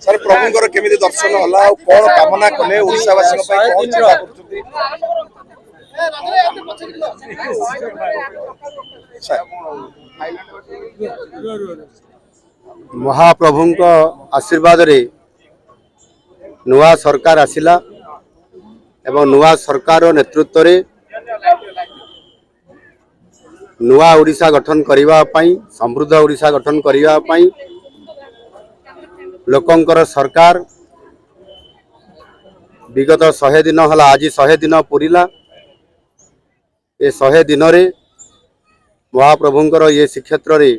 Sir प्रभुंकर केमिति दर्शन होला और कोन कामना कले ओडिसावासी पई कोन चिंता करछुती महाप्रभुंक आशीर्वाद रे नुआ सरकार आसिला एवं नुआ सरकार नेतृत्व रे नुआ ओडिशा गठन करिवा पई समृद्ध ओडिशा गठन करिवा पई लोकंकर सरकार विगत 100 दिन हला आज 100 दिन पुरिला ए 100 दिन रे महाप्रभुंकर ये श्रीक्षेत्र रे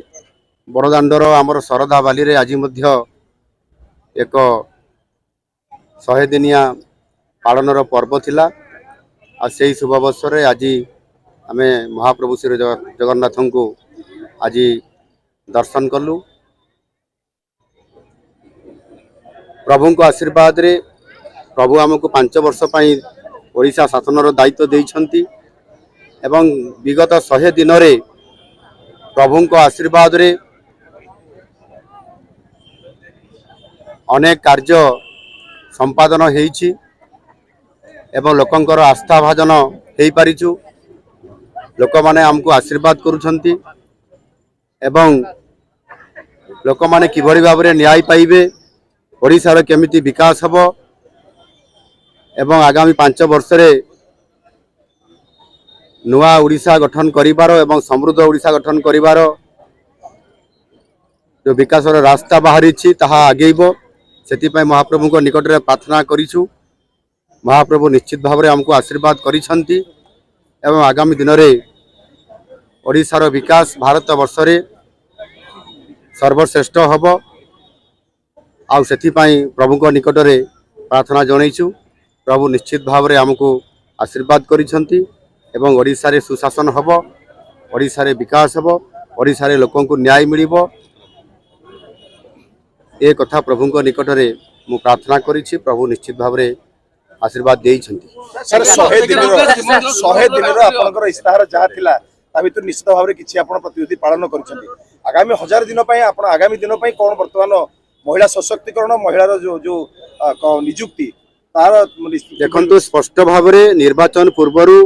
बड़दाण्डर आमर शरदा बाली रे आज मध्य एक 100 दिनिया पालनर पर्व थिला आ सेही शुभ अवसर रे आज आमे महाप्रभु श्री जगन्नाथ को आज दर्शन कलु। प्रभु को आशीर्वाद रे प्रभु आमको 5 वर्ष पई ओडिशा शासनर दायित्व देइछंती एवं विगत 100 दिन रे प्रभु को आशीर्वाद रे अनेक कार्य संपादन हेइछि एवं लोकंकर आस्था भाजन हेइ पारिछु। लोक माने हमको आशीर्वाद करुछंती एवं लोक माने किभଳି भाबरे न्याय पाइबे ओडिशार केमिति विकास हबो एवं आगामी 5 वर्ष रे नुआ ओडिशा गठन करिवार एवं समृद्ध ओडिशा गठन करिवार जो विकासर रास्ता बाहरी ताहा आगेइबो सेति पय महाप्रभु को निकट रे प्रार्थना करिछु। महाप्रभु निश्चित भाव हमको आशीर्वाद करिछंती एवं आगामी दिन रे ओडिशार विकास भारत वर्ष रे सर्वश्रेष्ठ हबो आउ सेति पय प्रभु को निकट रे प्रार्थना जणैछु। प्रभु निश्चित भाव हमको आशीर्वाद करिछंती एवं ओडिशा रे सुशासन हबो ओडिशा रे विकास हबो ओडिशा रे लोकन को न्याय मिलिबो ए कथा प्रभु को निकट रे मु प्रार्थना करिछि। प्रभु निश्चित भाव आशीर्वाद देइछंती। सर 100 दिन आपनकर इस्ताहार जहा थिला ता भितर निश्चित भाव रे किछि आपन प्रतिनिधि पालन करिछंती आगामी 1000 दिन पय आपन आगामी दिन पय कोन वर्तमान महिला सशक्तिकरण महिलार जो नियुक्ति तार देखंतु स्पष्ट भाव रे निर्वाचन पूर्वरु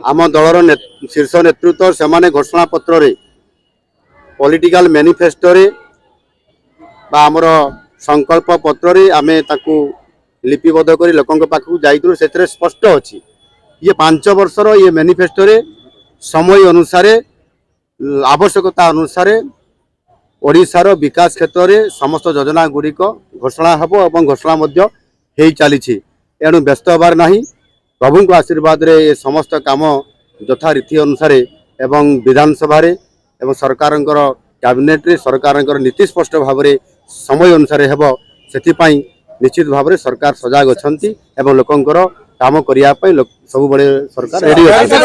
आम दलर शीर्ष नेतृत्व से माने घोषणा पत्र रे पॉलिटिकल मैनिफेस्टो रे बा हमर संकल्प पत्र रे आमे ताकू लिपिबद्ध करी लोकंक पाखु जाइतु सेतरे स्पष्ट अछि ये 5 वर्षर ये मैनिफेस्टो रे समय अनुसार आवश्यकता अनुसार ओडिशार विकास क्षेत्र रे समस्त योजना गुडी को घोषणा हबो एवं घोषणा मध्य हेई चलीछि एणु व्यस्त होबार नाही। प्रभु को आशीर्वाद रे ये समस्त काम यथा रीति अनुसार एवं विधानसभा रे एवं सरकारंकर कैबिनेट रे सरकारंकर नीति स्पष्ट भाव रे समय अनुसार हेबो सेति पई निश्चित भाव रे सरकार सजाग अछंती एवं लोकंकर काम करिया पई सब बड़े सरकार रेडी अछि।